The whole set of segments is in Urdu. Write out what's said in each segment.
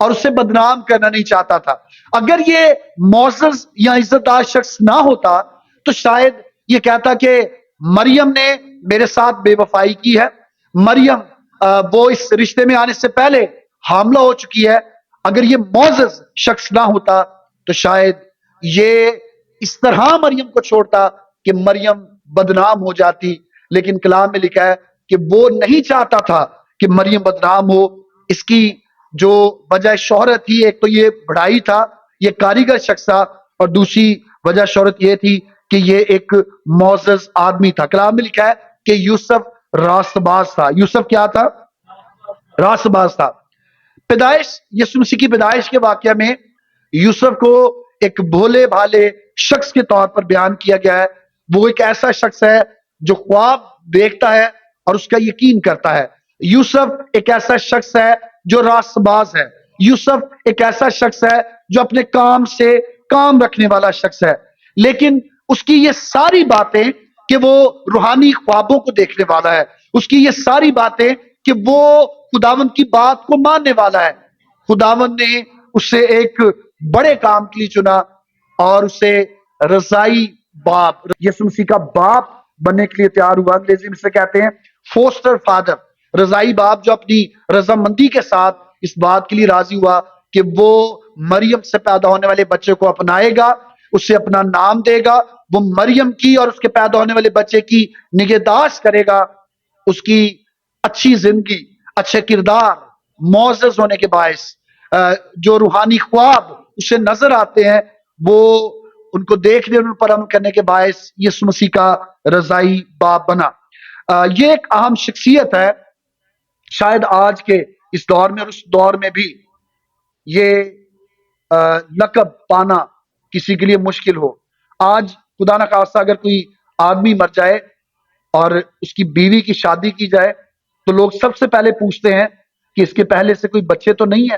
اور اسے بدنام کرنا نہیں چاہتا تھا. اگر یہ معزز یا عزت دار شخص نہ ہوتا تو شاید یہ کہتا کہ مریم نے میرے ساتھ بے وفائی کی ہے. مریم وہ اس رشتے میں آنے سے پہلے حاملہ ہو چکی ہے. اگر یہ معزز شخص نہ ہوتا تو شاید یہ اس طرح مریم کو چھوڑتا کہ مریم بدنام ہو جاتی. لیکن کلام میں لکھا ہے کہ وہ نہیں چاہتا تھا کہ مریم بدنام ہو. اس کی جو وجہ شہرت تھی، ایک تو یہ بڑائی تھا، یہ کاریگر شخص تھا، اور دوسری وجہ شہرت یہ تھی کہ یہ ایک معزز آدمی تھا. کلام میں لکھا ہے کہ یوسف راست باز تھا. یوسف کیا تھا؟ راست باز تھا. پیدائش، یسوع مسیح کی پیدائش کے واقعہ میں یوسف کو ایک بھولے بھالے شخص کے طور پر بیان کیا گیا ہے. وہ ایک ایسا شخص ہے جو خواب دیکھتا ہے اور اس کا یقین کرتا ہے. یوسف ایک ایسا شخص ہے جو راست باز ہے. یوسف ایک ایسا شخص ہے جو اپنے کام سے کام رکھنے والا شخص ہے. لیکن اس کی یہ ساری باتیں کہ وہ روحانی خوابوں کو دیکھنے والا ہے، اس کی یہ ساری باتیں کہ وہ خداوند کی بات کو ماننے والا ہے. خداوند نے اسے ایک بڑے کام کے لیے چنا اور اسے رضائی باپ، یسوع مسیح کا باپ بننے کے لیے تیار ہوا. انگریزی میں سے کہتے ہیں فوسٹر فادر، رضائی باپ جو اپنی رضامندی کے ساتھ اس بات کے لیے راضی ہوا کہ وہ مریم سے پیدا ہونے والے بچے کو اپنائے گا، اسے اپنا نام دے گا، وہ مریم کی اور اس کے پیدا ہونے والے بچے کی نگہداشت کرے گا. اس کی اچھی زندگی، اچھے کردار، معزز ہونے کے باعث جو روحانی خواب اسے نظر آتے ہیں وہ ان کو دیکھنے اور ان پر عمل کرنے کے باعث یسوع مسیح کا رضائی باپ بنا. یہ ایک اہم شخصیت ہے. شاید آج کے اس دور میں اور اس دور میں بھی یہ لقب پانا کسی کے لیے مشکل ہو. آج خدا نہ خواستہ اگر کوئی آدمی مر جائے اور اس کی بیوی کی شادی کی جائے تو لوگ سب سے پہلے پوچھتے ہیں کہ اس کے پہلے سے کوئی بچے تو نہیں ہے.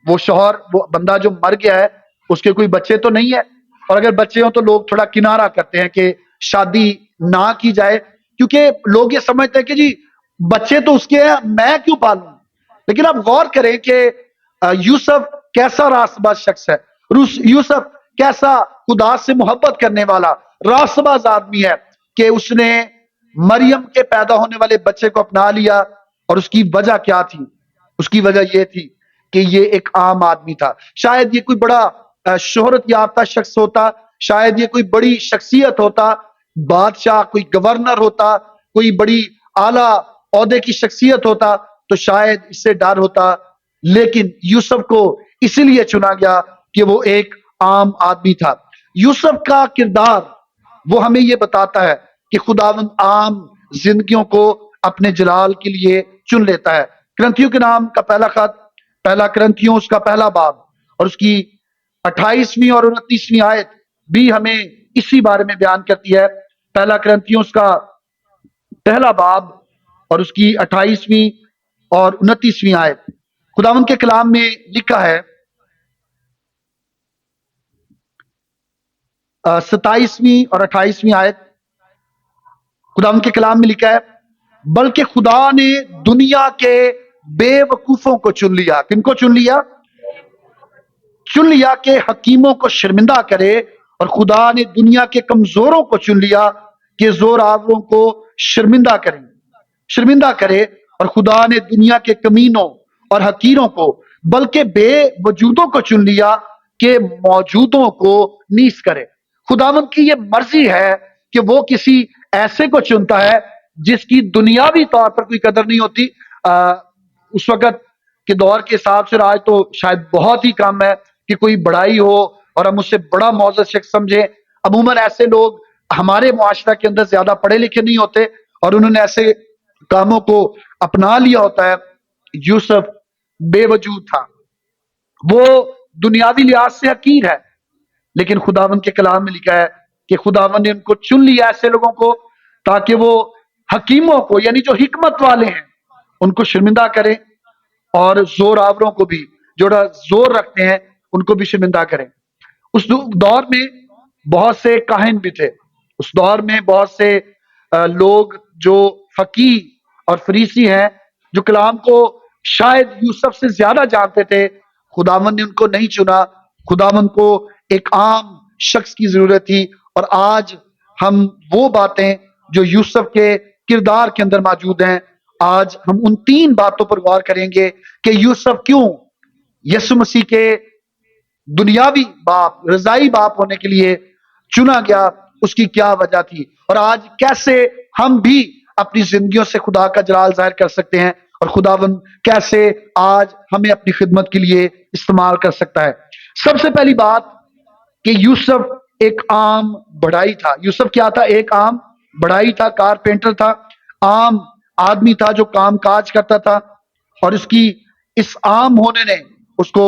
وہ شوہر، وہ بندہ جو مر گیا ہے اس کے کوئی بچے تو نہیں ہے. اور اگر بچے ہوں تو لوگ تھوڑا کنارہ کرتے ہیں کہ شادی نہ کی جائے، کیونکہ لوگ یہ سمجھتے ہیں کہ جی بچے تو اس کے ہیں، میں کیوں پالوں. لیکن آپ غور کریں کہ یوسف کیسا راست باز شخص ہے. یوسف کیسا خدا سے محبت کرنے والا راست باز آدمی ہے کہ اس نے مریم کے پیدا ہونے والے بچے کو اپنا لیا. اور اس کی وجہ کیا تھی؟ اس کی وجہ یہ تھی کہ یہ ایک عام آدمی تھا. شاید یہ کوئی بڑا شہرت یافتہ شخص ہوتا، شاید یہ کوئی بڑی شخصیت ہوتا، بادشاہ، کوئی گورنر ہوتا، کوئی بڑی اعلیٰ عہدے کی شخصیت ہوتا تو شاید اس سے ڈر ہوتا. لیکن یوسف کو اسی لیے چنا گیا کہ وہ ایک عام آدمی تھا. یوسف کا کردار وہ ہمیں یہ بتاتا ہے کہ خداوند عام زندگیوں کو اپنے جلال کے لیے چن لیتا ہے. کرنتھیوں کے نام کا پہلا خط، پہلا کرنتھیوں اس کا پہلا باب اور اس کی 28ویں اور 29ویں آیت بھی ہمیں اسی بارے میں بیان کرتی ہے. پہلا کرنتھیوں اس کا پہلا باب اور اس کی 28ویں اور 29ویں آیت. خداوند کے کلام میں لکھا ہے 27ویں اور 28ویں آیت. خداوند کے کلام میں لکھا ہے بلکہ خدا نے دنیا کے بے وقوفوں کو چن لیا. کن کو چن لیا؟ چن لیا کہ حکیموں کو شرمندہ کرے، اور خدا نے دنیا کے کمزوروں کو چن لیا کہ زور آوروں کو شرمندہ کرے. اور خدا نے دنیا کے کمینوں اور حقیروں کو بلکہ بے وجودوں کو چن لیا کہ موجودوں کو نیست کرے. خداوند کی یہ مرضی ہے کہ وہ کسی ایسے کو چنتا ہے جس کی دنیاوی طور پر کوئی قدر نہیں ہوتی. اس وقت کے دور کے حساب سے آج تو شاید بہت ہی کم ہے کہ کوئی بڑائی ہو اور ہم اسے بڑا معزز شخص سمجھیں. عموماً ایسے لوگ ہمارے معاشرہ کے اندر زیادہ پڑھے لکھے نہیں ہوتے اور انہوں نے ایسے کاموں کو اپنا لیا ہوتا ہے. یوسف بے وجود تھا، وہ دنیاوی لحاظ سے حقیر ہے، لیکن خداوند کے کلام میں لکھا ہے کہ خداوند نے ان کو چن لیا ایسے لوگوں کو تاکہ وہ حکیموں کو، یعنی جو حکمت والے ہیں، ان کو شرمندہ کریں، اور زور آوروں کو بھی، جو زور رکھتے ہیں، ان کو بھی شرمندہ کریں. اس دور میں بہت سے کاہن بھی تھے. اس دور میں بہت سے لوگ جو فقیہ اور فریسی ہیں، جو کلام کو شاید یوسف سے زیادہ جانتے تھے. خداوند نے ان کو نہیں چنا، خداوند کو ایک عام شخص کی ضرورت تھی۔ اور آج ہم وہ باتیں جو یوسف کے کردار کے اندر موجود ہیں، آج ہم ان 3 باتوں پر غور کریں گے کہ یوسف کیوں یسوع مسیح کے دنیاوی باپ، رضائی باپ ہونے کے لیے چنا گیا، اس کی کیا وجہ تھی، اور آج کیسے ہم بھی اپنی زندگیوں سے خدا کا جلال ظاہر کر سکتے ہیں، اور خداوند کیسے آج ہمیں اپنی خدمت کے لیے استعمال کر سکتا ہے۔ سب سے پہلی بات کہ یوسف ایک عام بڑھائی تھا۔ یوسف کیا تھا؟ ایک عام بڑھائی تھا، کارپینٹر تھا، عام آدمی تھا جو کام کاج کرتا تھا، اور اس عام ہونے نے اس کو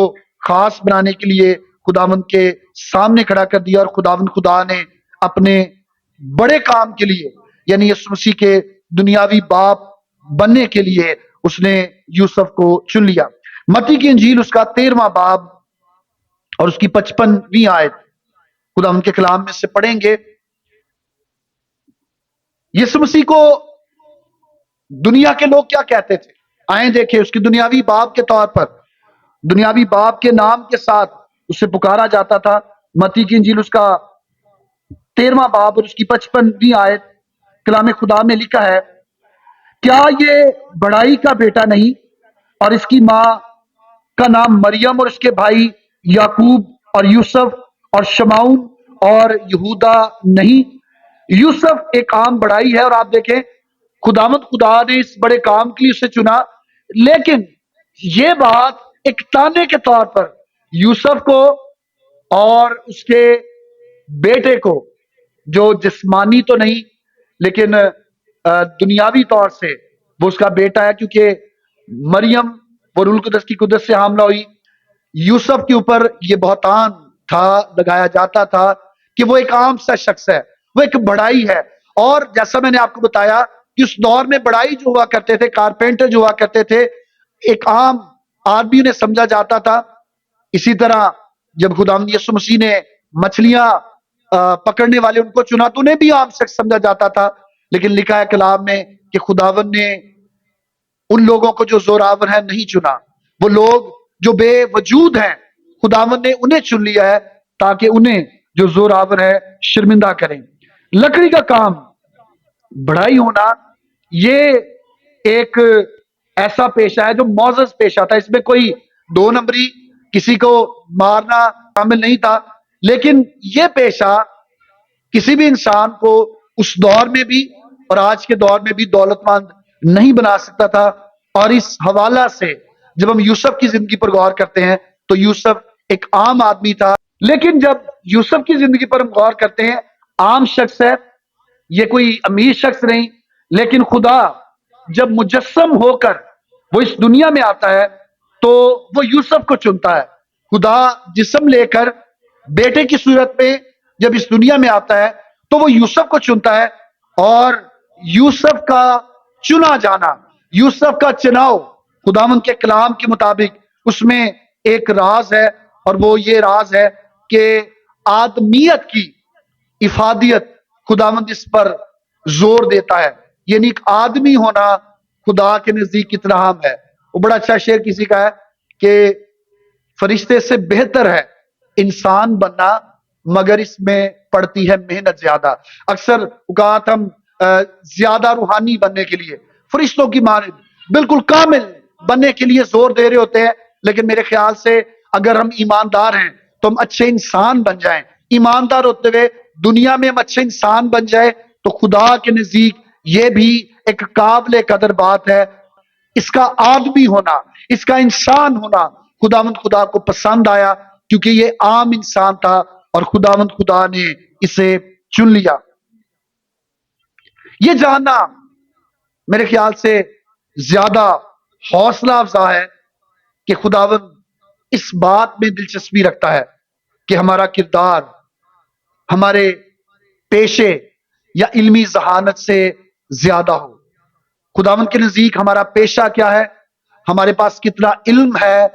خاص بنانے کے لیے خداوند کے سامنے کھڑا کر دیا، اور خداوند خدا نے اپنے بڑے کام کے لیے، یعنی یسوع مسیح کے دنیاوی باپ بننے کے لیے اس نے یوسف کو چن لیا۔ متی کی انجیل اس کا 13واں باب اور اس کی 55ویں آیت خداوند کے کلام میں سے پڑھیں گے۔ یسوع مسیح کو دنیا کے لوگ کیا کہتے تھے؟ آئیں دیکھیں، اس کی دنیاوی باپ کے طور پر، دنیاوی باپ کے نام کے ساتھ اسے پکارا جاتا تھا۔ متی کی انجیل اس کا 13واں باب اور اس کی 55ویں آیت کلام خدا میں لکھا ہے، کیا یہ بڑائی کا بیٹا نہیں، اور اس کی ماں کا نام مریم، اور اس کے بھائی یعقوب اور یوسف اور شمعون اور یہودا نہیں؟ یوسف ایک عام بڑائی ہے، اور آپ دیکھیں خداوند خدا نے اس بڑے کام کے لیے اسے چنا، لیکن یہ بات ایک تانے کے طور پر یوسف کو اور اس کے بیٹے کو، جو جسمانی تو نہیں لیکن دنیاوی طور سے وہ اس کا بیٹا ہے، کیونکہ مریم وہ روح القدس کی قدرت سے حاملہ ہوئی۔ یوسف کے اوپر یہ بہتان تھا، لگایا جاتا تھا کہ وہ ایک عام سا شخص ہے، وہ ایک بڑائی ہے، اور جیسا میں نے آپ کو بتایا کہ اس دور میں بڑائی جو ہوا کرتے تھے، کارپینٹر جو ہوا کرتے تھے، ایک عام آدمی نے سمجھا جاتا تھا۔ اسی طرح جب خداوند یسوع مسیح نے مچھلیاں پکڑنے والے ان کو چنا تو انہیں بھی عام شخص سمجھا جاتا تھا، لیکن لکھا ہے کلام میں کہ خداوند نے ان لوگوں کو جو زوراور ہیں نہیں چنا، وہ لوگ جو بے وجود ہیں خداوند نے انہیں چن لیا ہے تاکہ انہیں جو زوراور ہے شرمندہ کریں۔ لکڑی کا کام، بڑھائی ہونا، یہ ایک ایسا پیشہ ہے جو معزز پیشہ تھا، اس میں کوئی 2 نمبری کسی کو مارنا شامل نہیں تھا، لیکن یہ پیشہ کسی بھی انسان کو اس دور میں بھی اور آج کے دور میں بھی دولت مند نہیں بنا سکتا تھا۔ اور اس حوالہ سے جب ہم یوسف کی زندگی پر غور کرتے ہیں تو یوسف ایک عام آدمی تھا، لیکن جب یوسف کی زندگی پر ہم غور کرتے ہیں، عام شخص ہے، یہ کوئی امیر شخص نہیں، لیکن خدا جب مجسم ہو کر وہ اس دنیا میں آتا ہے تو وہ یوسف کو چنتا ہے۔ خدا جسم لے کر بیٹے کی صورت میں جب اس دنیا میں آتا ہے تو وہ یوسف کو چنتا ہے، اور یوسف کا چنا جانا، یوسف کا چناؤ خداوند کے کلام کے مطابق اس میں ایک راز ہے، اور وہ یہ راز ہے کہ آدمیت کی افادیت خداوند اس پر زور دیتا ہے، یعنی ایک آدمی ہونا خدا کے نزدیک کتنا اہم ہے۔ وہ بڑا اچھا شعر کسی کا ہے کہ فرشتے سے بہتر ہے انسان بننا، مگر اس میں پڑتی ہے محنت زیادہ۔ اکثر اوقات ہم زیادہ روحانی بننے کے لیے، فرشتوں کی مانند بالکل کامل بننے کے لیے زور دے رہے ہوتے ہیں، لیکن میرے خیال سے اگر ہم ایماندار ہیں تو ہم اچھے انسان بن جائیں۔ ایماندار ہوتے ہوئے دنیا میں ہم اچھے انسان بن جائیں تو خدا کے نزدیک یہ بھی ایک قابل قدر بات ہے۔ اس کا آدمی ہونا، اس کا انسان ہونا خداوند خدا کو پسند آیا، کیونکہ یہ عام انسان تھا اور خداوند خدا نے اسے چن لیا۔ یہ جاننا میرے خیال سے زیادہ حوصلہ افزا ہے کہ خداوند اس بات میں دلچسپی رکھتا ہے کہ ہمارا کردار ہمارے پیشے یا علمی ذہانت سے زیادہ ہو۔ خداوند کے نزدیک ہمارا پیشہ کیا ہے، ہمارے پاس کتنا علم ہے،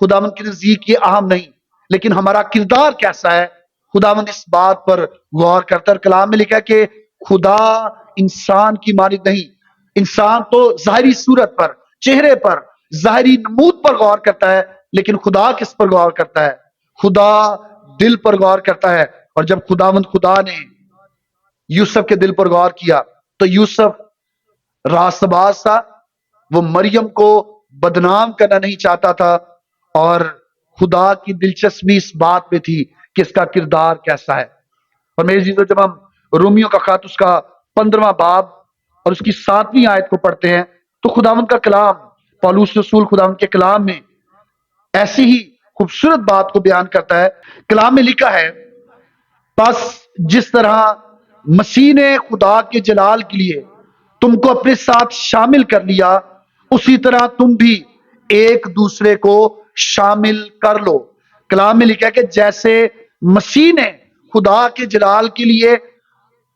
خداوند کے نزدیک یہ اہم نہیں، لیکن ہمارا کردار کیسا ہے خداوند اس بات پر غور کرتا ہے۔ کلام میں لکھا ہے کہ خدا انسان کی مانند نہیں۔ انسان تو ظاہری صورت پر، چہرے پر، ظاہری نمود پر غور کرتا ہے، لیکن خدا کس پر غور کرتا ہے؟ خدا دل پر غور کرتا ہے. اور جب خدا نے یوسف کے دل پر غور کیا تو یوسف راست باز تھا. وہ مریم کو بدنام کرنا نہیں چاہتا تھا، اور خدا کی دلچسپی اس بات میں تھی کہ اس کا کردار کیسا ہے. اور میرے عزیزو، جب ہم رومیو کا خط اس کا 15واں باب اور اس کی 7ویں آیت کو پڑھتے ہیں تو خداوند کا کلام، پولس رسول خداوند کے کلام میں ایسی ہی خوبصورت بات کو بیان کرتا ہے. کلام میں لکھا ہے، بس جس طرح مسیح نے خدا کے جلال کے لیے تم کو اپنے ساتھ شامل کر لیا، اسی طرح تم بھی ایک دوسرے کو شامل کر لو. کلام میں لکھا ہے کہ جیسے مسیح نے خدا کے جلال کے لیے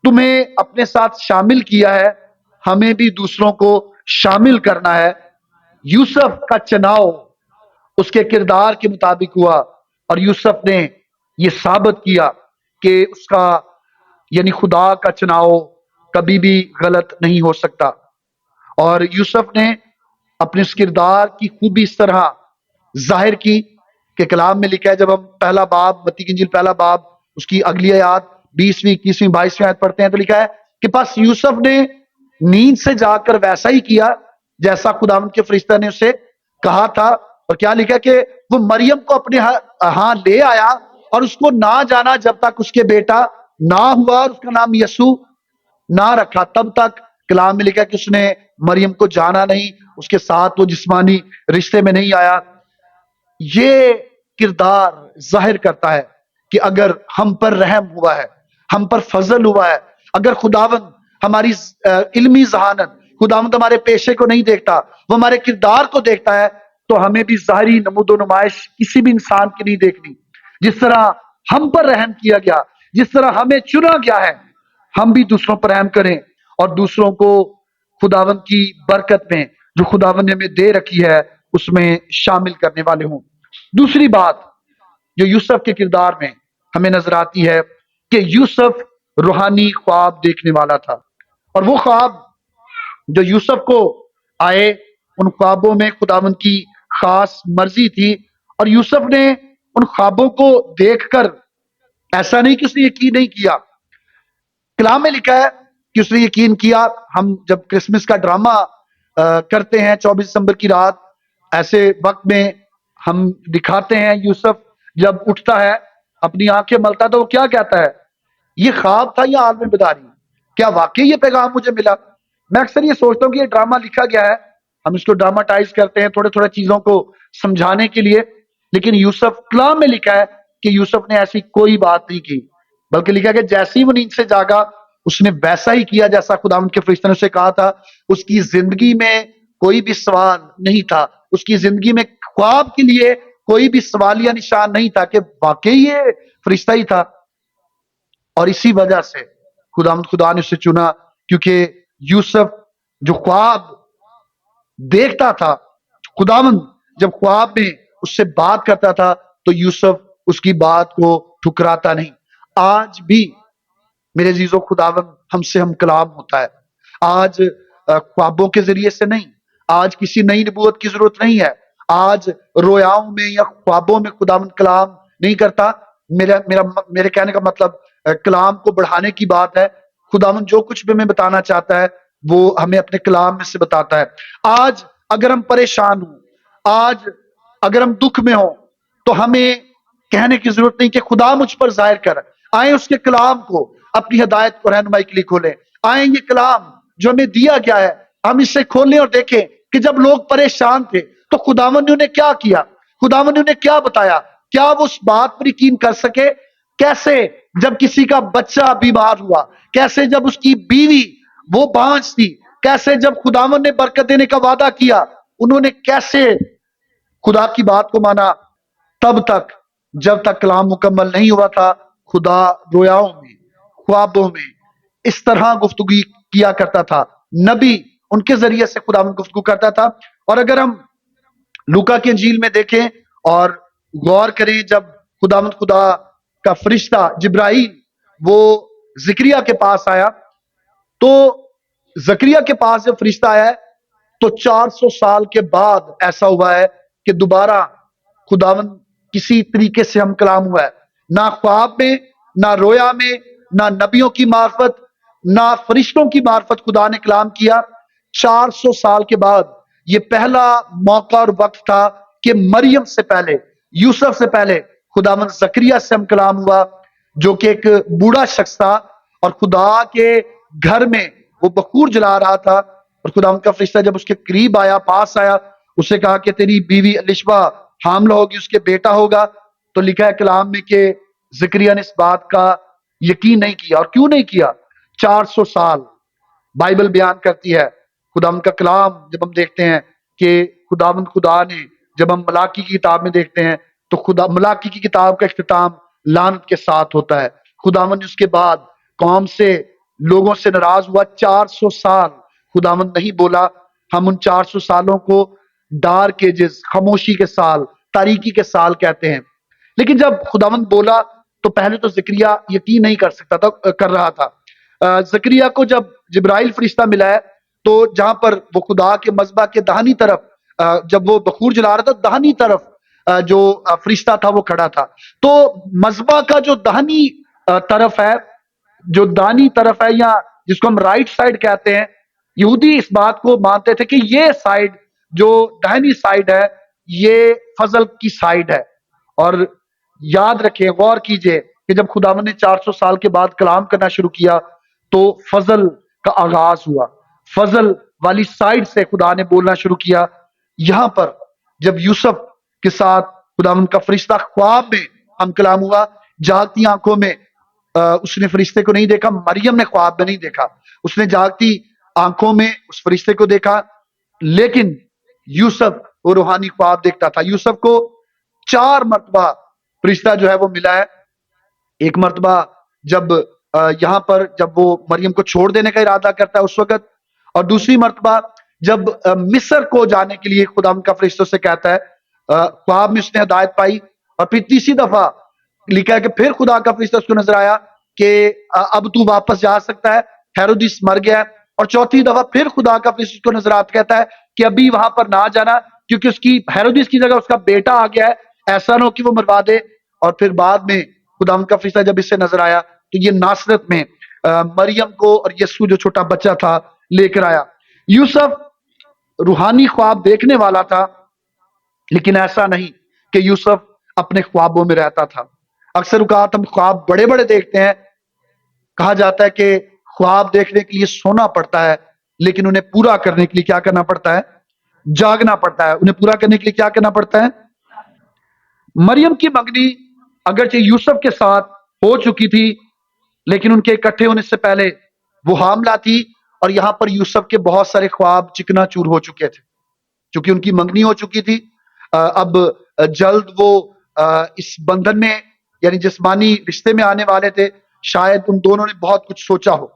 تمہیں اپنے ساتھ شامل کیا ہے، ہمیں بھی دوسروں کو شامل کرنا ہے. یوسف کا چناؤ اس کے کردار کے مطابق ہوا، اور یوسف نے یہ ثابت کیا کہ اس کا یعنی خدا کا چناؤ کبھی بھی غلط نہیں ہو سکتا. اور یوسف نے اپنے اس کردار کی خوبی اس طرح ظاہر کی کہ کلام میں لکھا ہے، جب ہم پہلا باب متی کی انجیل پہلا باب اس کی اگلی آیات 20ویں 21ویں 22ویں آیت پڑھتے ہیں تو لکھا ہے کہ پس یوسف نے نیند سے جا کر ویسا ہی کیا جیسا خداوند کے فرشتہ نے اسے کہا تھا. اور کیا لکھا ہے کہ وہ مریم کو اپنے ہاں لے آیا اور اس کو نہ جانا جب تک اس کے بیٹا نہ ہوا اور اس کا نام یسوع نہ رکھا. تب تک کلام میں لکھا کہ اس نے مریم کو جانا نہیں، اس کے ساتھ وہ جسمانی رشتے میں نہیں آیا. یہ کردار ظاہر کرتا ہے کہ اگر ہم پر رحم ہوا ہے، ہم پر فضل ہوا ہے، اگر خداوند ہماری علمی ذہانت، خداوند ہمارے پیشے کو نہیں دیکھتا، وہ ہمارے کردار کو دیکھتا ہے، تو ہمیں بھی ظاہری نمود و نمائش کسی بھی انسان کی نہیں دیکھنی. جس طرح ہم پر رحم کیا گیا، جس طرح ہمیں چنا گیا ہے، ہم بھی دوسروں پر رحم کریں اور دوسروں کو خداوند کی برکت میں جو خداوند نے ہمیں دے رکھی ہے اس میں شامل کرنے والے ہوں. دوسری بات جو یوسف کے کردار میں ہمیں نظر آتی ہے کہ یوسف روحانی خواب دیکھنے والا تھا، اور وہ خواب جو یوسف کو آئے ان خوابوں میں خداوند کی خاص مرضی تھی. اور یوسف نے ان خوابوں کو دیکھ کر ایسا نہیں کہ اس نے یقین نہیں کیا. کلام میں لکھا ہے کہ اس نے یقین کیا. ہم جب کرسمس کا ڈرامہ کرتے ہیں 24 دسمبر کی رات، ایسے وقت میں ہم دکھاتے ہیں یوسف جب اٹھتا ہے اپنی آنکھیں ملتا تو وہ کیا کہتا ہے؟ یہ خواب تھا یا عالم بیداری؟ کیا واقعی یہ پیغام مجھے ملا؟ میں اکثر یہ سوچتا ہوں کہ یہ ڈرامہ لکھا گیا ہے، ہم اس کو ڈراماٹائز کرتے ہیں تھوڑے تھوڑے چیزوں کو سمجھانے کے لیے، لیکن یوسف کلام میں لکھا ہے کہ یوسف نے ایسی کوئی بات نہیں کی، بلکہ لکھا کہ جیسے ہی وہ نیند سے جاگا اس نے ویسا ہی کیا جیسا خداوند کے فرشتے نے اسے کہا تھا. اس کی زندگی میں کوئی بھی سوال نہیں تھا، اس کی زندگی میں خواب کے لیے کوئی بھی سوالیہ نشان نہیں تھا کہ واقعی یہ فرشتہ ہی تھا. اور اسی وجہ سے خدا نے اسے چنا، کیونکہ یوسف جو خواب دیکھتا تھا، خداوند جب خواب میں اس سے بات کرتا تھا تو یوسف اس کی بات کو ٹھکراتا نہیں. آج بھی میرے عزیزو خداوند ہم سے ہم کلام ہوتا ہے. آج خوابوں کے ذریعے سے نہیں، آج کسی نئی نبوت کی ضرورت نہیں ہے، آج رویاؤں میں یا خوابوں میں خداوند کلام نہیں کرتا. میرے کہنے کا مطلب کلام کو بڑھانے کی بات ہے. خداوند جو کچھ بھی ہمیں بتانا چاہتا ہے وہ ہمیں اپنے کلام میں سے بتاتا ہے. آج اگر ہم پریشان ہوں، آج اگر ہم دکھ میں ہوں، تو ہمیں کہنے کی ضرورت نہیں کہ خدا مجھ پر ظاہر کر. آئیں اس کے کلام کو اپنی ہدایت کو رہنمائی کے لیے کھولیں. آئیں یہ کلام جو ہمیں دیا گیا ہے ہم اسے کھولیں اور دیکھیں کہ جب لوگ پریشان تھے تو خداوند نے انہیں کیا کیا، خداوند نے انہیں کیا بتایا. کیا وہ اس بات پر یقین کر سکے؟ کیسے جب کسی کا بچہ بیمار ہوا، کیسے جب اس کی بیوی وہ بانجھ تھی، کیسے جب خداوند نے برکت دینے کا وعدہ کیا انہوں نے کیسے خدا کی بات کو مانا؟ تب تک جب تک کلام مکمل نہیں ہوا تھا. خدا رویاؤں میں، خوابوں میں اس طرح گفتگو کیا کرتا تھا. نبی ان کے ذریعے سے خداوند گفتگو کرتا تھا. اور اگر ہم لوکا کی انجیل میں دیکھیں اور غور کریں، جب خداوند خدا کا فرشتہ جبرائیل وہ زکریا کے پاس آیا، تو زکریا کے پاس جب فرشتہ آیا ہے تو 400 سال کے بعد ایسا ہوا ہے کہ دوبارہ خداوند کسی طریقے سے ہم کلام ہوا ہے، نہ خواب میں، نہ رویا میں، نہ نبیوں کی معرفت، نہ فرشتوں کی معرفت خدا نے کلام کیا۔ 400 سال کے بعد یہ پہلا موقع اور وقت تھا کہ مریم سے پہلے، یوسف سے پہلے خداوند زکریا سے ہم کلام ہوا، جو کہ ایک بوڑھا شخص تھا اور خدا کے گھر میں وہ بخور جلا رہا تھا، اور خداوند کا فرشتہ جب اس کے قریب آیا، پاس آیا، اسے کہا کہ تیری بیوی الشبہ حاملہ ہوگی، اس کے بیٹا ہوگا۔ تو لکھا ہے کلام میں کہ زکریا نے اس بات کا یقین نہیں کیا۔ اور کیوں نہیں کیا؟ 400 سال بائبل بیان کرتی ہے، خداوند کا کلام جب ہم دیکھتے ہیں کہ خدا نے، جب ہم ملاکی کی کتاب میں دیکھتے ہیں تو خدا ملاکی کی کتاب کا اختتام لعنت کے ساتھ ہوتا ہے۔ خداوند نے اس کے بعد قوم سے، لوگوں سے ناراض ہوا۔ 400 سال خداوند نہیں بولا۔ ہم ان 400 سالوں کو ڈارک ایجز، خاموشی کے سال، تاریکی کے سال کہتے ہیں۔ لیکن جب خداوند بولا تو پہلے تو زکریا یقین نہیں کر رہا تھا۔ زکریا کو جب جبرائیل فرشتہ ملا ہے تو جہاں پر وہ خدا کے مذبح کے دہنی طرف، جب وہ بخور جلا رہا تھا، دہنی طرف جو فرشتہ تھا وہ کھڑا تھا۔ تو مذبح کا جو دہنی طرف ہے، جو دانی طرف ہے، یا جس کو ہم رائٹ سائڈ کہتے ہیں، یہودی اس بات کو مانتے تھے کہ یہ سائڈ جو دہنی سائڈ ہے یہ فضل کی سائڈ ہے۔ اور یاد رکھیں، غور کیجئے کہ جب خداوند نے 400 سال کے بعد کلام کرنا شروع کیا تو فضل کا آغاز ہوا، فضل والی سائڈ سے خدا نے بولنا شروع کیا۔ یہاں پر جب یوسف کے ساتھ خداوند کا فرشتہ خواب میں ہم کلام ہوا، جاگتی آنکھوں میں، اس نے فرشتے کو نہیں دیکھا، مریم نے خواب میں نہیں دیکھا، اس نے جاگتی آنکھوں میں اس فرشتے کو دیکھا، لیکن یوسف وہ روحانی خواب دیکھتا تھا۔ یوسف کو 4 مرتبہ فرشتہ جو ہے وہ ملا ہے۔ ایک مرتبہ جب یہاں پر جب وہ مریم کو چھوڑ دینے کا ارادہ کرتا ہے اس وقت، اور دوسری مرتبہ جب مصر کو جانے کے لیے خدا ان کا فرشتوں سے کہتا ہے، خواب میں اس نے ہدایت پائی۔ اور پھر تیسری دفعہ لکھا ہے کہ پھر خدا کا فرشتہ اس کو نظر آیا کہ اب تو واپس جا سکتا ہے، ہیرودیس مر گیا ہے۔ اور چوتھی دفعہ پھر خدا کا فرشتہ اس کو نظر آتا کہتا ہے کہ ابھی وہاں پر نہ جانا، کیونکہ اس کی ہیرودیس کی جگہ اس کا بیٹا آ گیا ہے، ایسا نہ ہو کہ وہ مروا دے۔ اور پھر بعد میں خدا ان کا فرشتہ جب اس سے نظر آیا تو یہ ناصرت میں مریم کو اور یسوع جو چھوٹا بچہ تھا لے کر آیا۔ یوسف روحانی خواب دیکھنے والا تھا، لیکن ایسا نہیں کہ یوسف اپنے خوابوں میں رہتا تھا۔ اکثر اوقات ہم خواب بڑے بڑے دیکھتے ہیں، کہا جاتا ہے کہ خواب دیکھنے کے لیے سونا پڑتا ہے، لیکن انہیں پورا کرنے کے لیے کیا کرنا پڑتا ہے؟ جاگنا پڑتا ہے۔ انہیں پورا کرنے کے لیے کیا کرنا پڑتا ہے؟ مریم کی منگنی اگرچہ یوسف کے ساتھ ہو چکی تھی، لیکن ان کے اکٹھے ہونے سے پہلے وہ حاملہ تھی، اور یہاں پر یوسف کے بہت سارے خواب چکنا چور ہو چکے تھے، چونکہ ان کی منگنی ہو چکی تھی۔ اب جلد وہ اس بندھن میں، یعنی جسمانی رشتے میں آنے والے تھے۔ شاید ان دونوں نے بہت کچھ سوچا ہو،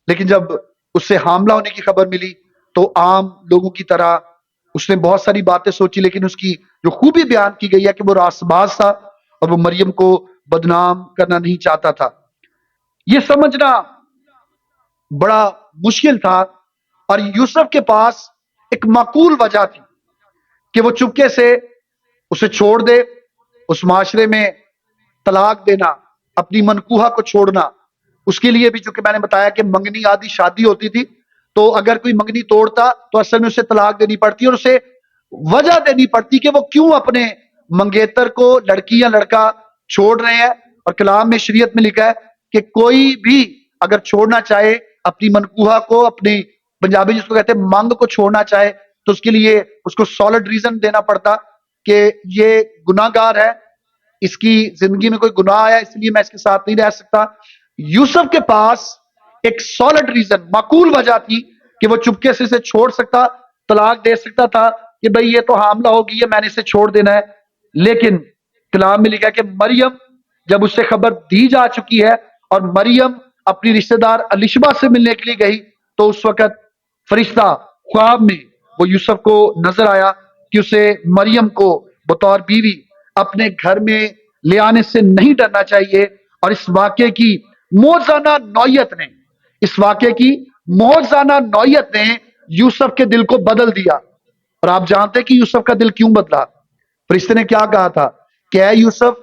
لیکن جب اس سے حاملہ ہونے کی خبر ملی تو عام لوگوں کی طرح اس نے بہت ساری باتیں سوچی، لیکن اس کی جو خوبی بیان کی گئی ہے کہ وہ راست باز تھا اور وہ مریم کو بدنام کرنا نہیں چاہتا تھا۔ یہ سمجھنا بڑا مشکل تھا، اور یوسف کے پاس ایک معقول وجہ تھی کہ وہ چپکے سے اسے چھوڑ دے۔ اس معاشرے میں طلاق دینا، اپنی منکوہہ کو چھوڑنا، اس کے لیے بھی چونکہ میں نے بتایا کہ منگنی آدھی شادی ہوتی تھی، تو اگر کوئی منگنی توڑتا تو اصل میں اسے طلاق دینی پڑتی، اور اسے وجہ دینی پڑتی کہ وہ کیوں اپنے منگیتر کو، لڑکی یا لڑکا چھوڑ رہے ہیں۔ اور کلام میں، شریعت میں لکھا ہے کہ کوئی بھی اگر چھوڑنا چاہے اپنی منکوہہ کو، اپنی پنجابی جس کو کہتے ہیں منگ کو چھوڑنا چاہے، تو اس کے لیے اس کو سالڈ ریزن دینا پڑتا کہ یہ گناہ گار ہے، اس کی زندگی میں کوئی گناہ آیا، اس لیے میں اس کے ساتھ نہیں رہ سکتا۔ یوسف کے پاس ایک سالڈ ریزن، معقول وجہ تھی کہ وہ چپکے سے اسے چھوڑ سکتا، طلاق دے سکتا تھا کہ بھئی یہ تو حاملہ ہو گئی ہے، میں نے اسے چھوڑ دینا ہے۔ لیکن کلام میں لکھا ہے کہ مریم جب اس سے خبر دی جا چکی ہے اور مریم اپنی رشتہ دار الشبہ سے ملنے کے لیے گئی، تو اس وقت فرشتہ خواب میں وہ یوسف کو نظر آیا کہ اسے مریم کو بطور بیوی اپنے گھر میں لے آنے سے نہیں ڈرنا چاہیے۔ اور اس واقعے کی موجزانہ نوعیت نے، اس واقعے کی موجزانہ نوعیت نے یوسف کے دل کو بدل دیا۔ اور آپ جانتے کہ یوسف کا دل کیوں بدلا؟ فرشتے نے کیا کہا تھا کہ اے یوسف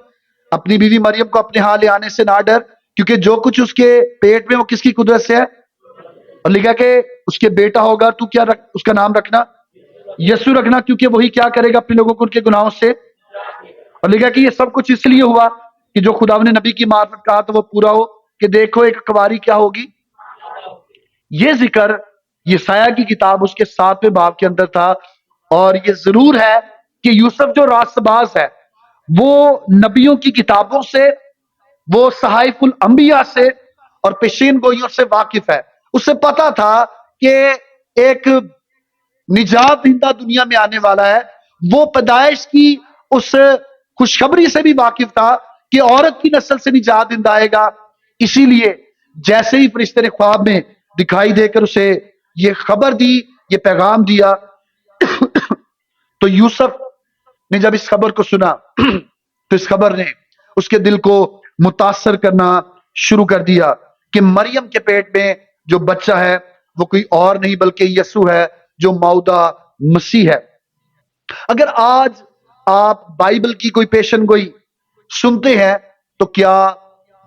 اپنی بیوی مریم کو اپنے ہاں لے آنے سے نہ ڈر، کیونکہ جو کچھ اس کے پیٹ میں وہ کس کی قدرت سے ہے، اور لکھا کہ اس کے بیٹا ہوگا، تو کیا اس کا نام رکھنا یسوع رکھنا، کیونکہ وہی کیا کرے گا اپنے لوگوں کو ان کے گناہوں سے، اور لکھا کہ یہ سب کچھ اس لیے ہوا کہ جو خدا نے نبی کی معرفت کہا تو وہ پورا ہو کہ دیکھو ایک کنواری کیا ہوگی۔ یہ ذکر یسایہ کی کتاب اس کے 7ویں باب کے اندر تھا، اور یہ ضرور ہے کہ یوسف جو راست باز ہے وہ نبیوں کی کتابوں سے، وہ صحائف الانبیاء سے اور پیشین گوئیوں سے واقف ہے۔ اسے پتا تھا کہ ایک نجات دہندہ دنیا میں آنے والا ہے۔ وہ پیدائش کی اس خوشخبری سے بھی واقف تھا کہ عورت کی نسل سے نجات دہندہ آئے گا۔ اسی لیے جیسے ہی فرشتے نے خواب میں دکھائی دے کر اسے یہ خبر دی، یہ پیغام دیا، تو یوسف نے جب اس خبر کو سنا تو اس خبر نے اس کے دل کو متاثر کرنا شروع کر دیا کہ مریم کے پیٹ میں جو بچہ ہے وہ کوئی اور نہیں بلکہ یسوع ہے جو موعودہ مسیح ہے۔ اگر آج آپ بائبل کی کوئی پیشن گوئی سنتے ہیں تو کیا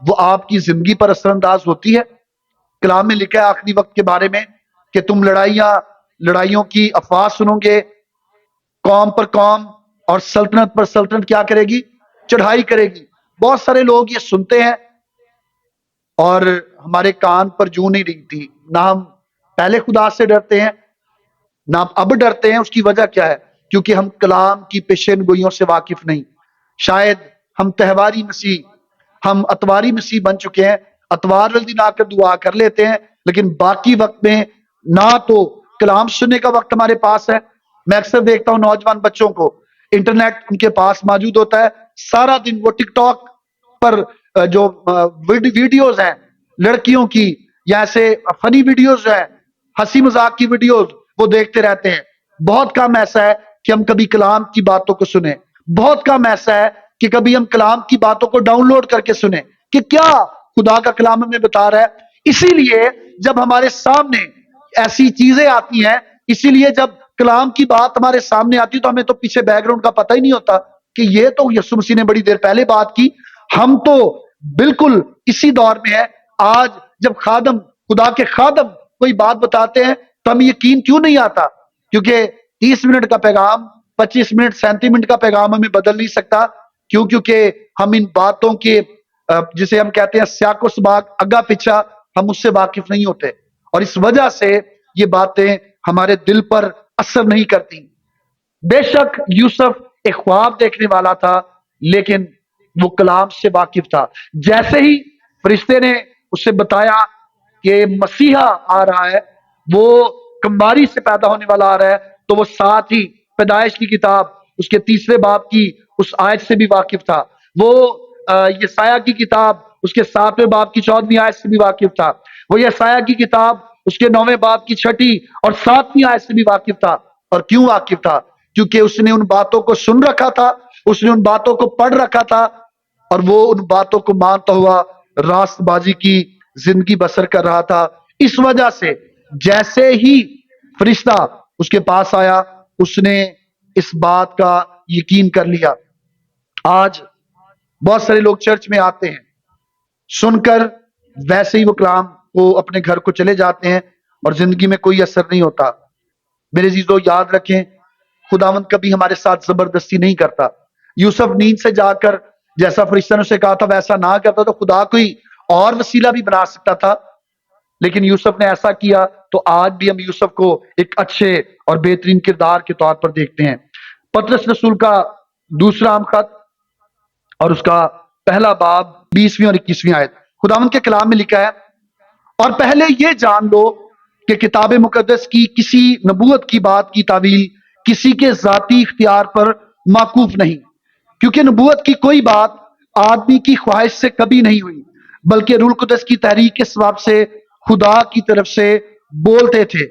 وہ آپ کی زندگی پر اثر انداز ہوتی ہے؟ کلام میں لکھا ہے آخری وقت کے بارے میں کہ تم لڑائیوں کی افواہ سنو گے، قوم پر قوم اور سلطنت پر سلطنت کیا کرے گی؟ چڑھائی کرے گی۔ بہت سارے لوگ یہ سنتے ہیں اور ہمارے کان پر جوں نہیں رنگتی، نہ ہم پہلے خدا سے ڈرتے ہیں نہ اب ڈرتے ہیں۔ اس کی وجہ کیا ہے؟ کیونکہ ہم کلام کی پیشین گوئیوں سے واقف نہیں۔ شاید ہم تہواری مسیح، ہم اتواری مسیح بن چکے ہیں، اتوار والے دن آ کر دعا کر لیتے ہیں، لیکن باقی وقت میں نہ تو کلام سننے کا وقت ہمارے پاس ہے۔ میں اکثر دیکھتا ہوں نوجوان بچوں کو، انٹرنیٹ ان کے پاس موجود ہوتا ہے، سارا دن وہ ٹک ٹاک پر جو ویڈیوز ہیں لڑکیوں کی یا ایسے فنی ویڈیوز جو ہیں، ہنسی مذاق کی ویڈیوز، وہ دیکھتے رہتے ہیں۔ بہت کم ایسا ہے کہ ہم کبھی کلام کی باتوں کو سنیں، بہت کم ایسا ہے کہ کبھی ہم کلام کی باتوں کو ڈاؤن لوڈ کر کے سنیں کہ کیا خدا کا کلام ہمیں بتا رہا ہے۔ اسی لیے جب ہمارے سامنے ایسی چیزیں آتی ہیں، اسی لیے جب کلام کی بات ہمارے سامنے آتی ہے تو ہمیں تو پیچھے بیک گراؤنڈ کا پتہ ہی نہیں ہوتا کہ یہ تو یسوع مسیح نے بڑی دیر پہلے بات کی، ہم تو بالکل اسی دور میں ہیں۔ آج جب خدا کے خادم کوئی بات بتاتے ہیں تو ہمیں یقین کیوں نہیں آتا؟ کیونکہ 30 منٹ کا پیغام 25 منٹ 37 منٹ کا پیغام ہمیں بدل نہیں سکتا۔ کیونکہ ہم ان باتوں کے جسے ہم کہتے ہیں سیاق و سباق، اگا پیچھا، ہم اس سے واقف نہیں ہوتے، اور اس وجہ سے یہ باتیں ہمارے دل پر اثر نہیں کرتی۔ بے شک یوسف ایک خواب دیکھنے والا تھا، لیکن وہ کلام سے واقف تھا۔ جیسے ہی فرشتے نے اسے بتایا کہ مسیحا آ رہا ہے، وہ کمباری سے پیدا ہونے والا آ رہا ہے، تو وہ ساتھ ہی پیدائش کی کتاب اس کے 3 باب کی اس آیت سے بھی واقف تھا۔ وہ یسایہ کی کتاب اس کے 7ویں باب کی 14ویں آیت سے بھی واقف تھا۔ وہ یسایہ کی کتاب اس کے 9ویں باب کی 6 اور 7ویں آیت سے بھی واقف تھا۔ اور کیوں واقف تھا؟ کیونکہ اس نے ان باتوں کو سن رکھا تھا، اس نے ان باتوں کو پڑھ رکھا تھا، اور وہ ان باتوں کو مانتا ہوا راست بازی کی زندگی بسر کر رہا تھا۔ اس وجہ سے جیسے ہی فرشتہ اس کے پاس آیا، اس نے اس بات کا یقین کر لیا۔ آج بہت سارے لوگ چرچ میں آتے ہیں، سن کر ویسے ہی وہ کلام کو اپنے گھر کو چلے جاتے ہیں اور زندگی میں کوئی اثر نہیں ہوتا۔ میرے عزیزو یاد رکھیں، خداوند کبھی ہمارے ساتھ زبردستی نہیں کرتا۔ یوسف نیند سے جا کر جیسا فرشتہ نے اسے کہا تھا ویسا نہ کرتا تو خدا کوئی اور وسیلہ بھی بنا سکتا تھا، لیکن یوسف نے ایسا کیا۔ تو آج بھی ہم یوسف کو ایک اچھے اور بہترین کردار کے طور پر دیکھتے ہیں۔ پطرس رسول کا دوسرا خط اور اس کا 1 باب 20ویں اور 21ویں آیت، خداوند کے کلام میں لکھا ہے، اور پہلے یہ جان لو کہ کتاب مقدس کی کسی نبوت کی بات کی تعویل کسی کے ذاتی اختیار پر موقوف نہیں، کیونکہ نبوت کی کوئی بات آدمی کی خواہش سے کبھی نہیں ہوئی، بلکہ روح القدس کی تحریک کے سبب سے خدا کی طرف سے بولتے تھے۔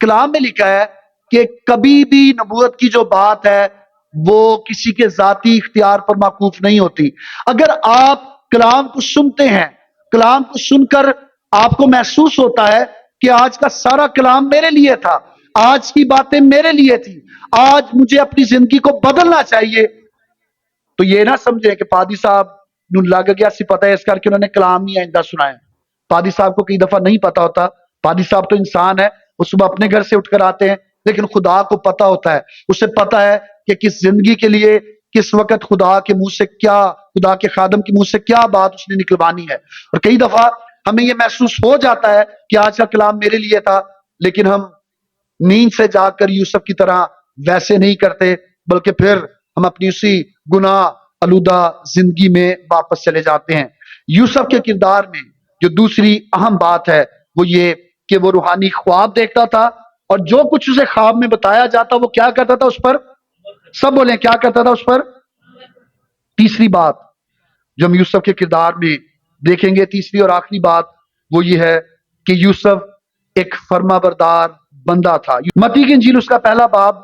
کلام میں لکھا ہے کہ کبھی بھی نبوت کی جو بات ہے وہ کسی کے ذاتی اختیار پر موقوف نہیں ہوتی۔ اگر آپ کلام کو سنتے ہیں، کلام کو سن کر آپ کو محسوس ہوتا ہے کہ آج کا سارا کلام میرے لیے تھا، آج کی باتیں میرے لیے تھی، آج مجھے اپنی زندگی کو بدلنا چاہیے، تو یہ نہ سمجھے کہ پادی صاحب نوں لگ گیا سی پتہ ہے اس کر کے انہوں نے کلام نہیں آئندہ سنایا. پادی صاحب کو کئی دفعہ نہیں پتا ہوتا. پادی صاحب تو انسان ہے, وہ صبح اپنے گھر سے اٹھ کر آتے ہیں, لیکن خدا کو پتا ہوتا ہے, اسے پتا ہے کہ کس زندگی کے لیے کس وقت خدا کے منہ سے کیا, خدا کے خادم کے منہ سے کیا بات اس نے نکلوانی ہے. اور کئی دفعہ ہمیں یہ محسوس ہو جاتا ہے کہ آج کا کلام میرے لیے تھا, لیکن ہم نیند سے جا کر یوسف کی طرح ویسے نہیں کرتے, بلکہ پھر ہم اپنی اسی گناہ آلودہ زندگی میں واپس چلے جاتے ہیں. یوسف کے کردار میں جو دوسری اہم بات ہے وہ یہ کہ وہ روحانی خواب دیکھتا تھا, اور جو کچھ اسے خواب میں بتایا جاتا وہ کیا کرتا تھا, اس پر سب بولیں کیا کرتا تھا, اس پر. تیسری بات جو ہم یوسف کے کردار میں دیکھیں گے, تیسری اور آخری بات وہ یہ ہے کہ یوسف ایک فرما بردار بندہ تھا. متی کی انجیل اس کا پہلا باب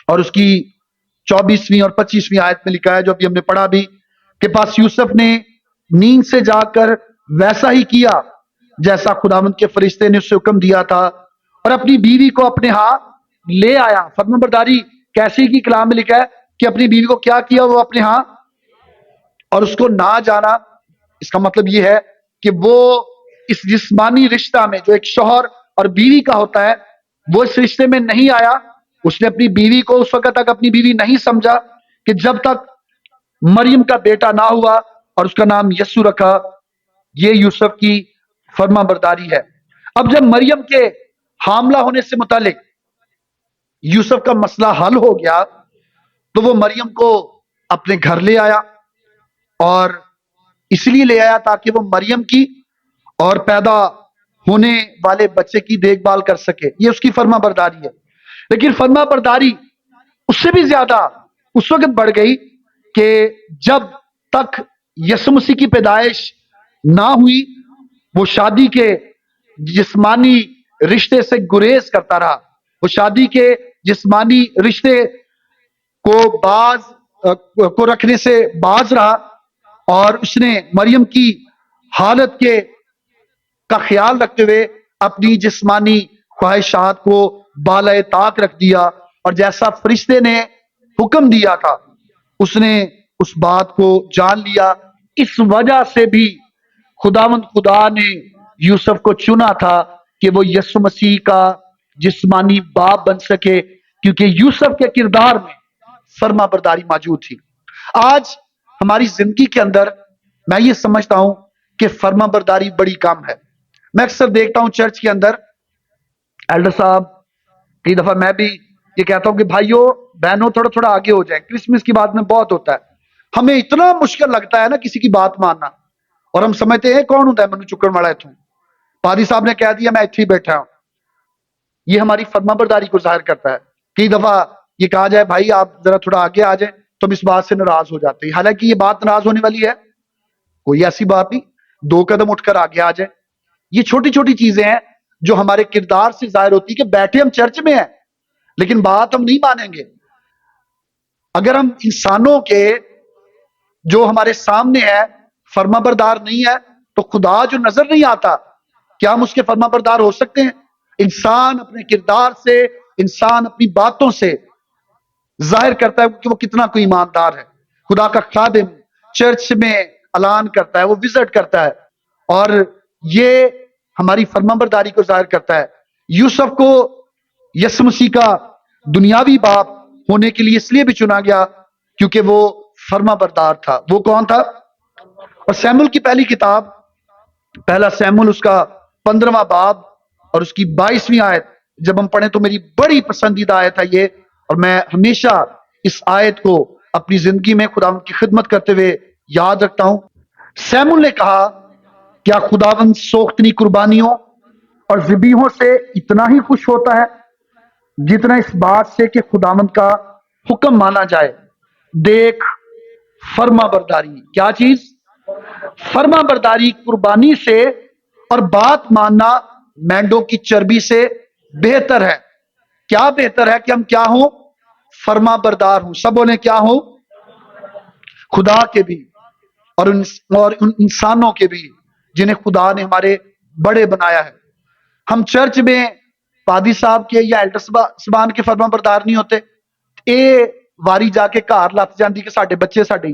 اور اس کی 24ویں اور 25ویں آیت میں لکھا ہے, جو ابھی ہم نے پڑھا بھی, کہ پاس یوسف نے نیند سے جا کر ویسا ہی کیا جیسا خداوند کے فرشتے نے اسے حکم دیا تھا, اور اپنی بیوی کو اپنے ہاں لے آیا. فرما برداری کیسی کی کلام میں لکھا ہے کہ اپنی بیوی کو کیا کیا, وہ اپنے ہاں, اور اس کو نہ جانا. اس کا مطلب یہ ہے کہ وہ اس جسمانی رشتہ میں جو ایک شوہر اور بیوی کا ہوتا ہے, وہ اس رشتے میں نہیں آیا. اس نے اپنی بیوی کو اس وقت تک اپنی بیوی نہیں سمجھا کہ جب تک مریم کا بیٹا نہ ہوا اور اس کا نام یسوع رکھا. یہ یوسف کی فرما برداری ہے. اب جب مریم کے حاملہ ہونے سے متعلق یوسف کا مسئلہ حل ہو گیا, تو وہ مریم کو اپنے گھر لے آیا, اور اس لیے لے آیا تاکہ وہ مریم کی اور پیدا ہونے والے بچے کی دیکھ بھال کر سکے. یہ اس کی فرما برداری ہے. لیکن فرما برداری اس سے بھی زیادہ اس وقت بڑھ گئی کہ جب تک یسوع مسیح کی پیدائش نہ ہوئی, وہ شادی کے جسمانی رشتے سے گریز کرتا رہا. وہ شادی کے جسمانی رشتے کو رکھنے سے باز رہا, اور اس نے مریم کی حالت کا خیال رکھتے ہوئے اپنی جسمانی خواہشات کو بالائے طاق رکھ دیا, اور جیسا فرشتے نے حکم دیا تھا اس نے اس بات کو جان لیا. اس وجہ سے بھی خدا نے یوسف کو چنا تھا کہ وہ یسوع مسیح کا جسمانی باپ بن سکے, کیونکہ یوسف کے کردار میں فرما برداری موجود تھی. آج ہماری زندگی کے اندر میں یہ سمجھتا ہوں کہ فرما برداری بڑی کم ہے. میں اکثر دیکھتا ہوں چرچ کے اندر ایلڈر صاحب, کئی دفعہ میں بھی یہ کہتا ہوں کہ بھائیو بہنوں تھوڑا تھوڑا آگے ہو جائیں. کرسمس کی بات میں بہت ہوتا ہے, ہمیں اتنا مشکل لگتا ہے نا کسی کی بات ماننا, اور ہم سمجھتے ہیں کون ہوتا ہے منو چکن والا اتوں, پادی صاحب نے کہہ دیا میں اتھی بیٹھا ہوں. یہ ہماری فرما برداری کو ظاہر کرتا ہے. کئی دفعہ یہ کہا جائے بھائی آپ ذرا تھوڑا آگے آ جائیں, تو ہم اس بات سے ناراض ہو جاتے ہیں, حالانکہ یہ بات ناراض ہونے والی ہے, کوئی ایسی بات نہیں. 2 قدم اٹھ کر آگے آ جائیں. یہ چھوٹی چھوٹی چیزیں ہیں جو ہمارے کردار سے ظاہر ہوتی کہ بیٹھے ہم چرچ میں ہیں لیکن بات ہم نہیں مانیں گے. اگر ہم انسانوں کے جو ہمارے سامنے ہے فرما بردار نہیں ہے, تو خدا جو نظر نہیں آتا کیا ہم اس کے فرما بردار ہو سکتے ہیں؟ انسان اپنے کردار سے, انسان اپنی باتوں سے ظاہر کرتا ہے کہ وہ کتنا کوئی ایماندار ہے. خدا کا خادم چرچ میں اعلان کرتا ہے, وہ وزٹ کرتا ہے, اور یہ ہماری فرما برداری کو ظاہر کرتا ہے. یوسف کو یسوع مسیح کا دنیاوی باپ ہونے کے لیے اس لیے بھی چنا گیا کیونکہ وہ فرما بردار تھا. وہ کون تھا؟ اور سیموئیل کی پہلی کتاب, پہلا سیموئیل اس کا 15واں باب اور اس کی 22ویں آیت جب ہم پڑھیں تو میری بڑی پسندیدہ آیت ہے یہ, اور میں ہمیشہ اس آیت کو اپنی زندگی میں خداوند کی خدمت کرتے ہوئے یاد رکھتا ہوں. سیموئیل نے کہا کیا خداوند سوختنی قربانیوں اور ذبیحوں سے اتنا ہی خوش ہوتا ہے جتنا اس بات سے کہ خداوند کا حکم مانا جائے. دیکھ فرما برداری کیا چیز؟ فرما برداری قربانی سے اور بات ماننا مینڈوں کی چربی سے بہتر ہے. کیا بہتر ہے کہ ہم کیا ہوں؟ فرما بردار ہوں. سب بولیں کیا ہوں؟ خدا کے بھی اور ان انسانوں کے بھی جنہیں خدا نے ہمارے بڑے بنایا ہے. ہم چرچ میں پادی صاحب کے یا ایلڈر صبان کے فرما بردار نہیں ہوتے. ਵਾਰੀ ਜਾ ਕੇ ਘਰ ਲੱਤ ਜਾਂਦੀ ਕਿ ਸਾਡੇ ਬੱਚੇ ਸਾਡੀ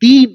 3